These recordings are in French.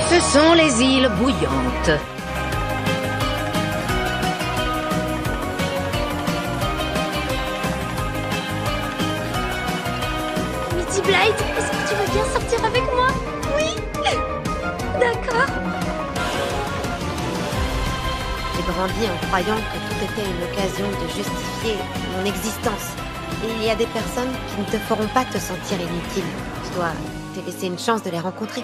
Ce sont les îles bouillantes. Mitty Blight, est-ce que tu veux bien sortir avec moi? Oui. D'accord. J'ai grandi en croyant que tout était une occasion de justifier mon existence. Et il y a des personnes qui ne te feront pas te sentir inutile. Tu dois te laisser une chance de les rencontrer.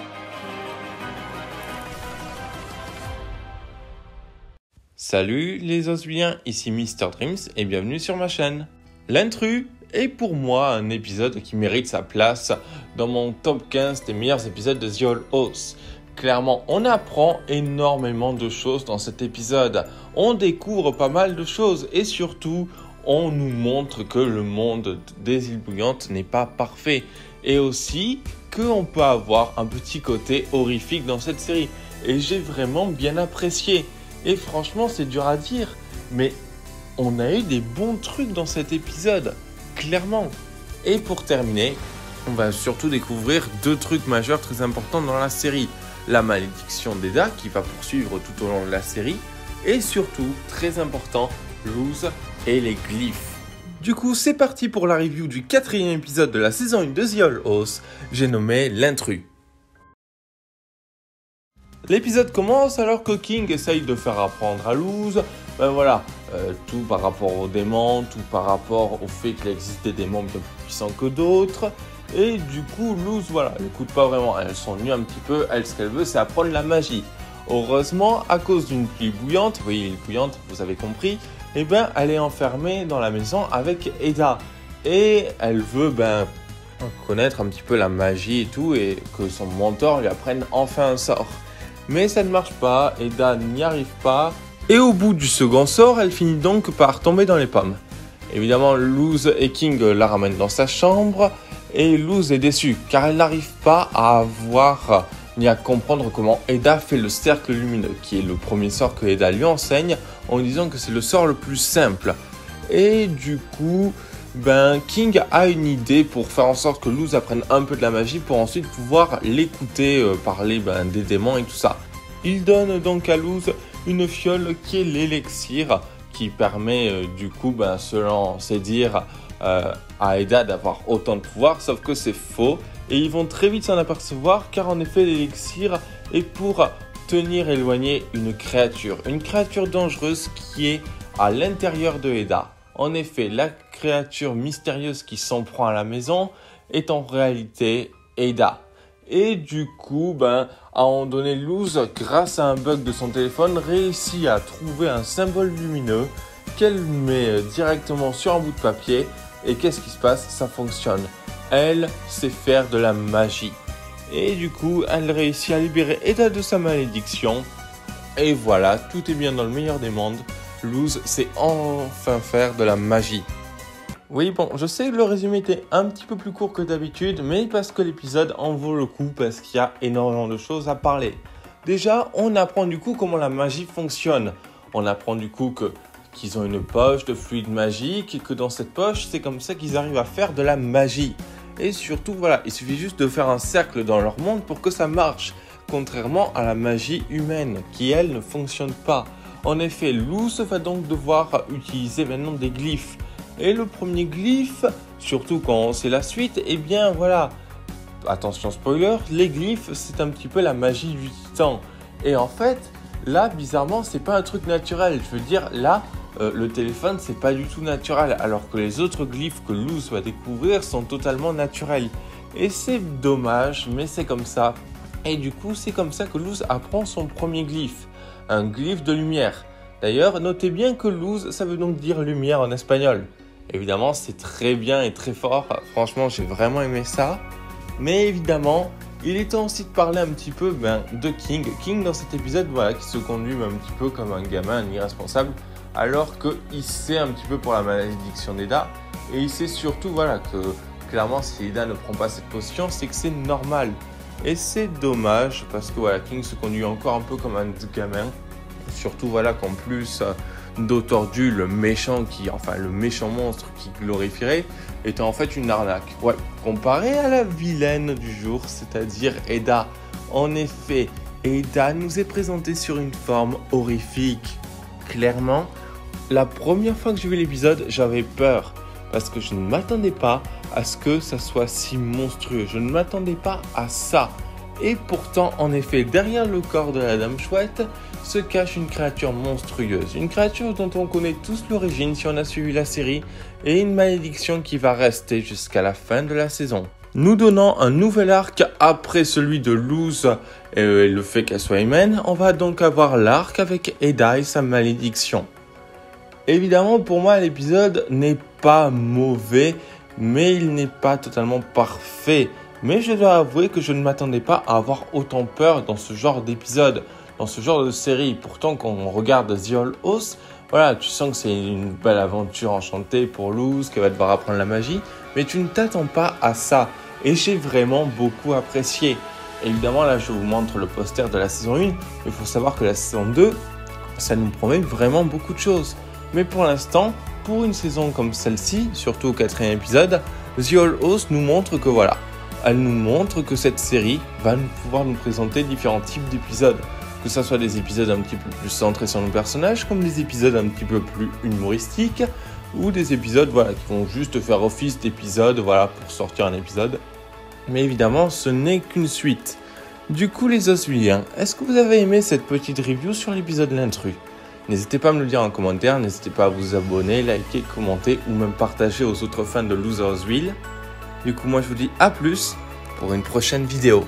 Salut les osbiliens, ici Mr Dreams et bienvenue sur ma chaîne. L'intrus est pour moi un épisode qui mérite sa place dans mon top 15 des meilleurs épisodes de The Old House. Clairement, on apprend énormément de choses dans cet épisode. On découvre pas mal de choses et surtout, on nous montre que le monde des îles bouillantes n'est pas parfait. Et aussi qu'on peut avoir un petit côté horrifique dans cette série. Et j'ai vraiment bien apprécié. Et franchement, c'est dur à dire, mais on a eu des bons trucs dans cet épisode, clairement. Et pour terminer, on va surtout découvrir deux trucs majeurs très importants dans la série. La malédiction d'Eda, qui va poursuivre tout au long de la série. Et surtout, très important, Luz et les glyphes. Du coup, c'est parti pour la review du 4e épisode de la saison 1 de The Old House. J'ai nommé l'intrus. L'épisode commence alors que King essaye de faire apprendre à Luz, tout par rapport aux démons, tout par rapport au fait qu'il existe des démons bien plus puissants que d'autres. Et du coup, Luz, elle n'écoute pas vraiment, elle s'ennuie un petit peu, elle, ce qu'elle veut, c'est apprendre la magie. Heureusement, à cause d'une pluie bouillante, vous voyez, l'île bouillante, vous avez compris, elle est enfermée dans la maison avec Eda. Et elle veut, connaître un petit peu la magie et tout, et que son mentor lui apprenne enfin un sort. Mais ça ne marche pas, Eda n'y arrive pas, et au bout du second sort, elle finit donc par tomber dans les pommes. Évidemment, Luz et King la ramènent dans sa chambre, et Luz est déçue, car elle n'arrive pas à voir ni à comprendre comment Eda fait le cercle lumineux, qui est le premier sort que Eda lui enseigne, en lui disant que c'est le sort le plus simple. Et du coup, King a une idée pour faire en sorte que Luz apprenne un peu de la magie pour ensuite pouvoir l'écouter parler des démons et tout ça. Il donne donc à Luz une fiole qui est l'élixir qui permet selon ses dires à Eda d'avoir autant de pouvoir, sauf que c'est faux et ils vont très vite s'en apercevoir car en effet l'élixir est pour tenir éloigné une créature dangereuse qui est à l'intérieur de Eda. En effet, la créature mystérieuse qui s'en prend à la maison est en réalité Eda. Et du coup, à un moment donné, Luz, grâce à un bug de son téléphone, réussit à trouver un symbole lumineux qu'elle met directement sur un bout de papier. Et qu'est-ce qui se passe? Ça fonctionne. Elle sait faire de la magie. Et du coup, elle réussit à libérer Eda de sa malédiction. Et voilà, tout est bien dans le meilleur des mondes. Luz sait enfin faire de la magie. Oui, je sais que le résumé était un petit peu plus court que d'habitude, mais parce que l'épisode en vaut le coup, parce qu'il y a énormément de choses à parler. Déjà, on apprend du coup comment la magie fonctionne. On apprend du coup qu'ils ont une poche de fluide magique et que dans cette poche, c'est comme ça qu'ils arrivent à faire de la magie. Et surtout, il suffit juste de faire un cercle dans leur monde pour que ça marche, contrairement à la magie humaine, qui elle ne fonctionne pas. En effet, Luz va donc devoir utiliser maintenant des glyphes. Et le premier glyphe, surtout quand c'est la suite, attention spoiler, les glyphes c'est un petit peu la magie du titan. Et en fait, là bizarrement c'est pas un truc naturel, je veux dire là, le téléphone c'est pas du tout naturel, alors que les autres glyphes que Luz va découvrir sont totalement naturels. Et c'est dommage, mais c'est comme ça. Et du coup c'est comme ça que Luz apprend son premier glyphe. Un glyphe de lumière. D'ailleurs, notez bien que Luz, ça veut donc dire lumière en espagnol. Évidemment, c'est très bien et très fort. Franchement, j'ai vraiment aimé ça. Mais évidemment, il est temps aussi de parler un petit peu de King. King, dans cet épisode, qui se conduit un petit peu comme un gamin, un irresponsable, alors qu'il sait un petit peu pour la malédiction d'Eda. Et il sait surtout, que clairement, si Eda ne prend pas cette potion, c'est que c'est normal. Et c'est dommage parce que King se conduit encore un peu comme un gamin. Surtout qu'en plus d'Autordu, le méchant monstre qui glorifierait, était en fait une arnaque. Comparé à la vilaine du jour, c'est-à-dire Eda. En effet, Ada nous est présentée sur une forme horrifique. Clairement, la première fois que j'ai vu l'épisode, j'avais peur parce que je ne m'attendais pas à ce que ça soit si monstrueux. Je ne m'attendais pas à ça. Et pourtant, en effet, derrière le corps de la Dame Chouette se cache une créature monstrueuse. Une créature dont on connaît tous l'origine si on a suivi la série et une malédiction qui va rester jusqu'à la fin de la saison. Nous donnant un nouvel arc après celui de Luz et le fait qu'elle soit humaine, on va donc avoir l'arc avec Ada et sa malédiction. Évidemment, pour moi, l'épisode n'est pas mauvais, mais il n'est pas totalement parfait. Mais je dois avouer que je ne m'attendais pas à avoir autant peur dans ce genre d'épisode, dans ce genre de série. Pourtant, quand on regarde The Old House, voilà, tu sens que c'est une belle aventure enchantée pour Luz, qu'elle va devoir apprendre la magie, mais tu ne t'attends pas à ça. Et j'ai vraiment beaucoup apprécié. Évidemment, là, je vous montre le poster de la saison 1, mais il faut savoir que la saison 2, ça nous promet vraiment beaucoup de choses. Mais pour l'instant, pour une saison comme celle-ci, surtout au 4e épisode, The Old House nous montre que voilà, elle nous montre que cette série va pouvoir nous présenter différents types d'épisodes. Que ce soit des épisodes un petit peu plus centrés sur nos personnages, comme des épisodes un petit peu plus humoristiques, ou des épisodes voilà, qui vont juste faire office d'épisodes voilà, pour sortir un épisode. Mais évidemment, ce n'est qu'une suite. Du coup, les Oswilliens, est-ce que vous avez aimé cette petite review sur l'épisode L'Intrus ? N'hésitez pas à me le dire en commentaire, n'hésitez pas à vous abonner, liker, commenter ou même partager aux autres fans de Losersville. Du coup, moi je vous dis à plus pour une prochaine vidéo.